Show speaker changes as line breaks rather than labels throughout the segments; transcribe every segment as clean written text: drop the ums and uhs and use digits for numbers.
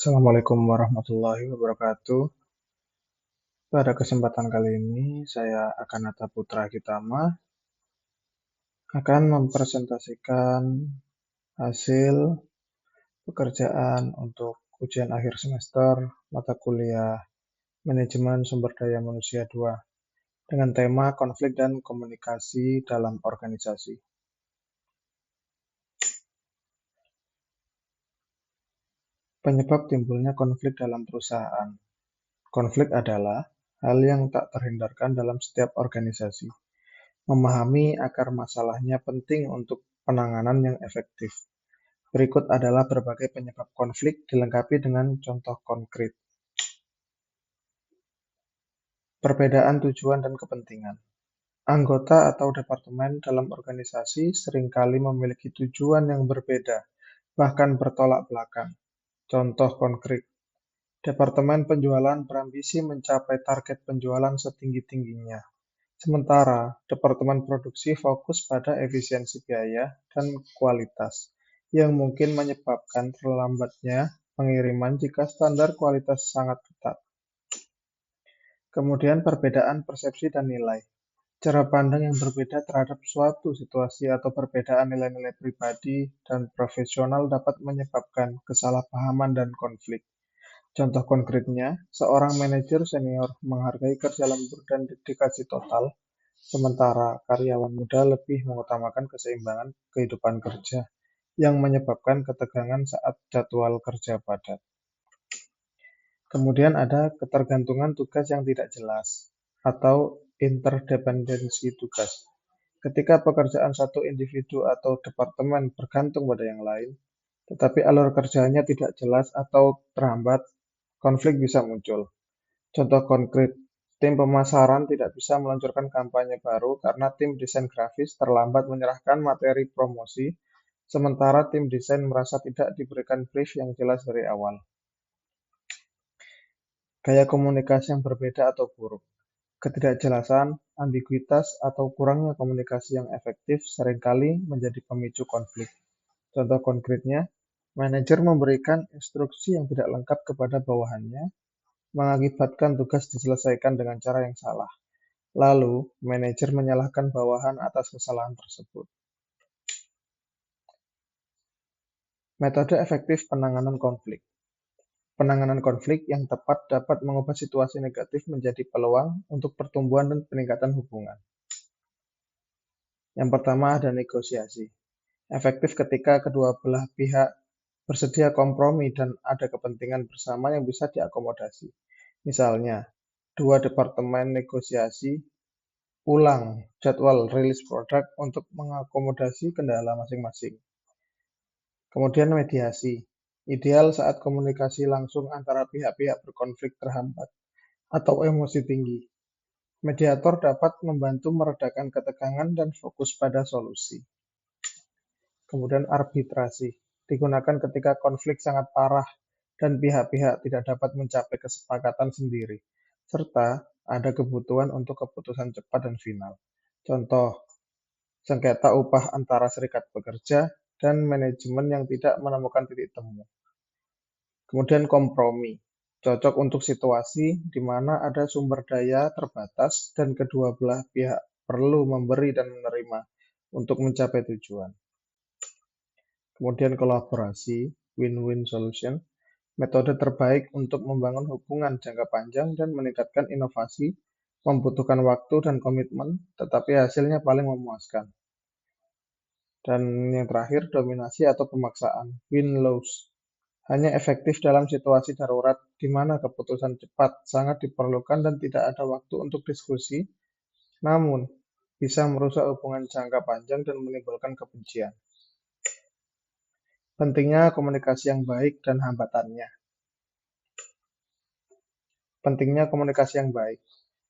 Assalamualaikum warahmatullahi wabarakatuh. Pada kesempatan kali ini, saya Akanata Putra Kitama akan mempresentasikan hasil pekerjaan untuk ujian akhir semester mata kuliah Manajemen Sumber Daya Manusia 2 dengan tema konflik dan komunikasi dalam organisasi. Penyebab timbulnya konflik dalam perusahaan. Konflik adalah hal yang tak terhindarkan dalam setiap organisasi. Memahami akar masalahnya penting untuk penanganan yang efektif. Berikut adalah berbagai penyebab konflik dilengkapi dengan contoh konkret. Perbedaan tujuan dan kepentingan. Anggota atau departemen dalam organisasi seringkali memiliki tujuan yang berbeda, bahkan bertolak belakang. Contoh konkret. Departemen penjualan berambisi mencapai target penjualan setinggi-tingginya. Sementara, Departemen Produksi fokus pada efisiensi biaya dan kualitas, yang mungkin menyebabkan terlambatnya pengiriman jika standar kualitas sangat ketat. Kemudian perbedaan persepsi dan nilai. Cara pandang yang berbeda terhadap suatu situasi atau perbedaan nilai-nilai pribadi dan profesional dapat menyebabkan kesalahpahaman dan konflik. Contoh konkretnya, seorang manajer senior menghargai kerja lembur dan dedikasi total, sementara karyawan muda lebih mengutamakan keseimbangan kehidupan kerja, yang menyebabkan ketegangan saat jadwal kerja padat. Kemudian ada ketergantungan tugas yang tidak jelas, atau interdependensi tugas. Ketika pekerjaan satu individu atau departemen bergantung pada yang lain, tetapi alur kerjanya tidak jelas atau terhambat, konflik bisa muncul. Contoh konkret, tim pemasaran tidak bisa meluncurkan kampanye baru karena tim desain grafis terlambat menyerahkan materi promosi, sementara tim desain merasa tidak diberikan brief yang jelas dari awal. Gaya komunikasi yang berbeda atau buruk. Ketidakjelasan, ambiguitas, atau kurangnya komunikasi yang efektif seringkali menjadi pemicu konflik. Contoh konkretnya, manajer memberikan instruksi yang tidak lengkap kepada bawahannya, mengakibatkan tugas diselesaikan dengan cara yang salah. Lalu, manajer menyalahkan bawahan atas kesalahan tersebut. Metode efektif penanganan konflik. Penanganan konflik yang tepat dapat mengubah situasi negatif menjadi peluang untuk pertumbuhan dan peningkatan hubungan. Yang pertama ada negosiasi. Efektif ketika kedua belah pihak bersedia kompromi dan ada kepentingan bersama yang bisa diakomodasi. Misalnya, dua departemen negosiasi ulang jadwal rilis produk untuk mengakomodasi kendala masing-masing. Kemudian mediasi. Ideal saat komunikasi langsung antara pihak-pihak berkonflik terhambat atau emosi tinggi. Mediator dapat membantu meredakan ketegangan dan fokus pada solusi. Kemudian arbitrasi. Digunakan ketika konflik sangat parah dan pihak-pihak tidak dapat mencapai kesepakatan sendiri, serta ada kebutuhan untuk keputusan cepat dan final. Contoh, sengketa upah antara serikat pekerja dan manajemen yang tidak menemukan titik temu. Kemudian kompromi, cocok untuk situasi di mana ada sumber daya terbatas dan kedua belah pihak perlu memberi dan menerima untuk mencapai tujuan. Kemudian kolaborasi, win-win solution, metode terbaik untuk membangun hubungan jangka panjang dan meningkatkan inovasi, membutuhkan waktu dan komitmen, tetapi hasilnya paling memuaskan. Dan yang terakhir, dominasi atau pemaksaan, win-lose. Hanya efektif dalam situasi darurat di mana keputusan cepat sangat diperlukan dan tidak ada waktu untuk diskusi, namun bisa merusak hubungan jangka panjang dan menimbulkan kebencian. Pentingnya komunikasi yang baik dan hambatannya. Pentingnya komunikasi yang baik.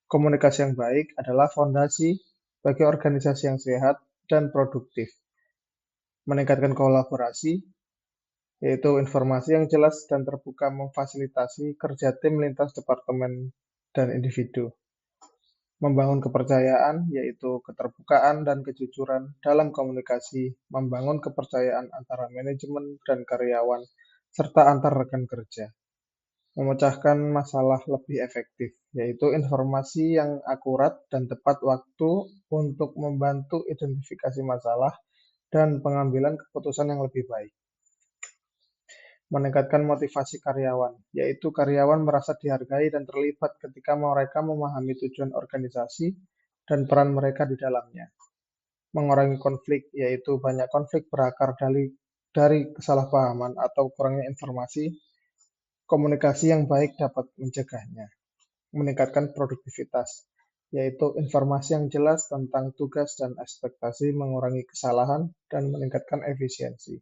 Komunikasi yang baik adalah fondasi bagi organisasi yang sehat dan produktif. Meningkatkan kolaborasi, yaitu informasi yang jelas dan terbuka memfasilitasi kerja tim lintas departemen dan individu. Membangun kepercayaan, yaitu keterbukaan dan kejujuran dalam komunikasi, membangun kepercayaan antara manajemen dan karyawan, serta antar rekan kerja. memecahkan masalah lebih efektif, yaitu informasi yang akurat dan tepat waktu untuk membantu identifikasi masalah dan pengambilan keputusan yang lebih baik. Meningkatkan motivasi karyawan, yaitu karyawan merasa dihargai dan terlibat ketika mereka memahami tujuan organisasi dan peran mereka di dalamnya. Mengurangi konflik, yaitu banyak konflik berakar dari kesalahpahaman atau kurangnya informasi. Komunikasi yang baik dapat mencegahnya. Meningkatkan produktivitas, yaitu informasi yang jelas tentang tugas dan ekspektasi, mengurangi kesalahan dan meningkatkan efisiensi.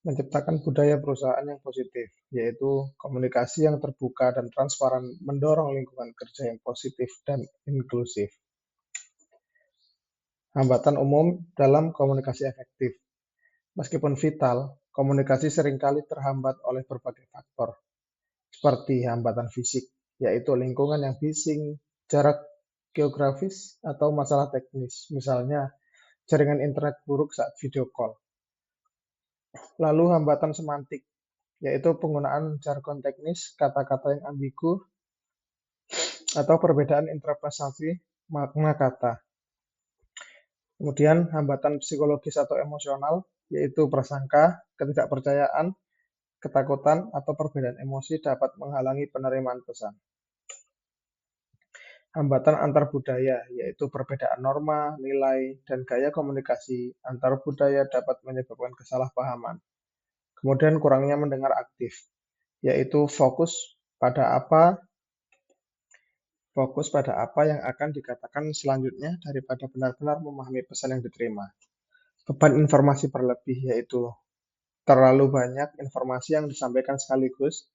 Menciptakan budaya perusahaan yang positif, yaitu komunikasi yang terbuka dan transparan, mendorong lingkungan kerja yang positif dan inklusif. Hambatan umum dalam komunikasi efektif. Meskipun vital, komunikasi seringkali terhambat oleh berbagai faktor, seperti hambatan fisik, yaitu lingkungan yang bising, jarak geografis, atau masalah teknis, misalnya jaringan internet buruk saat video call. Lalu hambatan semantik, yaitu penggunaan jargon teknis, kata-kata yang ambigu, atau perbedaan interpretasi makna kata. Kemudian hambatan psikologis atau emosional, yaitu prasangka, ketidakpercayaan, ketakutan, atau perbedaan emosi dapat menghalangi penerimaan pesan. Hambatan antar budaya, yaitu perbedaan norma, nilai, dan gaya komunikasi antar budaya dapat menyebabkan kesalahpahaman. Kemudian kurangnya mendengar aktif, yaitu fokus pada apa yang akan dikatakan selanjutnya daripada benar-benar memahami pesan yang diterima. Beban informasi berlebih, yaitu terlalu banyak informasi yang disampaikan sekaligus,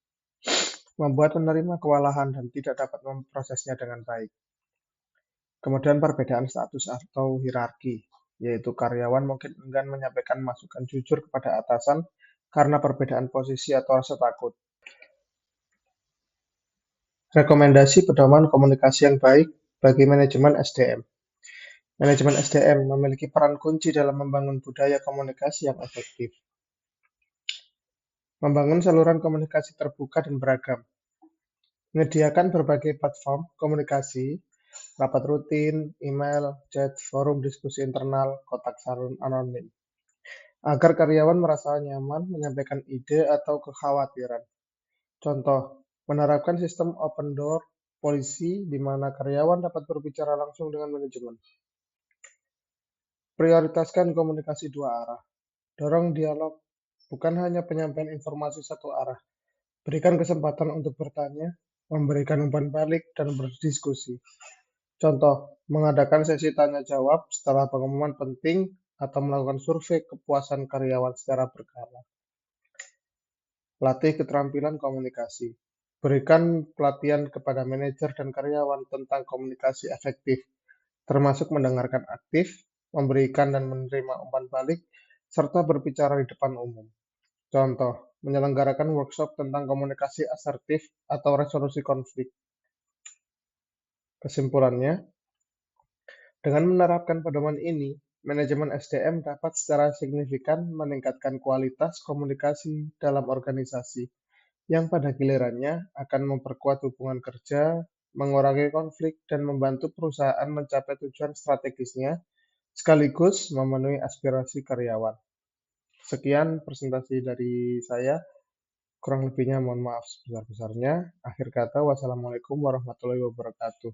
membuat penerima kewalahan dan tidak dapat memprosesnya dengan baik. Kemudian perbedaan status atau hierarki, yaitu karyawan mungkin enggan menyampaikan masukan jujur kepada atasan karena perbedaan posisi atau rasa takut. Rekomendasi pedoman komunikasi yang baik bagi manajemen SDM. Manajemen SDM memiliki peran kunci dalam membangun budaya komunikasi yang efektif. Membangun saluran komunikasi terbuka dan beragam. Menyediakan berbagai platform komunikasi, rapat rutin, email, chat, forum diskusi internal, kotak saran anonim, agar karyawan merasa nyaman menyampaikan ide atau kekhawatiran. Contoh, menerapkan sistem open door policy di mana karyawan dapat berbicara langsung dengan manajemen. Prioritaskan komunikasi dua arah. Dorong dialog, bukan hanya penyampaian informasi satu arah. Berikan kesempatan untuk bertanya, memberikan umpan balik, dan berdiskusi. Contoh, mengadakan sesi tanya-jawab setelah pengumuman penting atau melakukan survei kepuasan karyawan secara berkala. Latih keterampilan komunikasi. Berikan pelatihan kepada manajer dan karyawan tentang komunikasi efektif, termasuk mendengarkan aktif, memberikan dan menerima umpan balik, serta berbicara di depan umum. Contoh, menyelenggarakan workshop tentang komunikasi asertif atau resolusi konflik. Kesimpulannya, dengan menerapkan pedoman ini, manajemen SDM dapat secara signifikan meningkatkan kualitas komunikasi dalam organisasi, yang pada gilirannya akan memperkuat hubungan kerja, mengurangi konflik, dan membantu perusahaan mencapai tujuan strategisnya, sekaligus memenuhi aspirasi karyawan. Sekian presentasi dari saya. Kurang lebihnya mohon maaf sebesar-besarnya. Akhir kata, wassalamualaikum warahmatullahi wabarakatuh.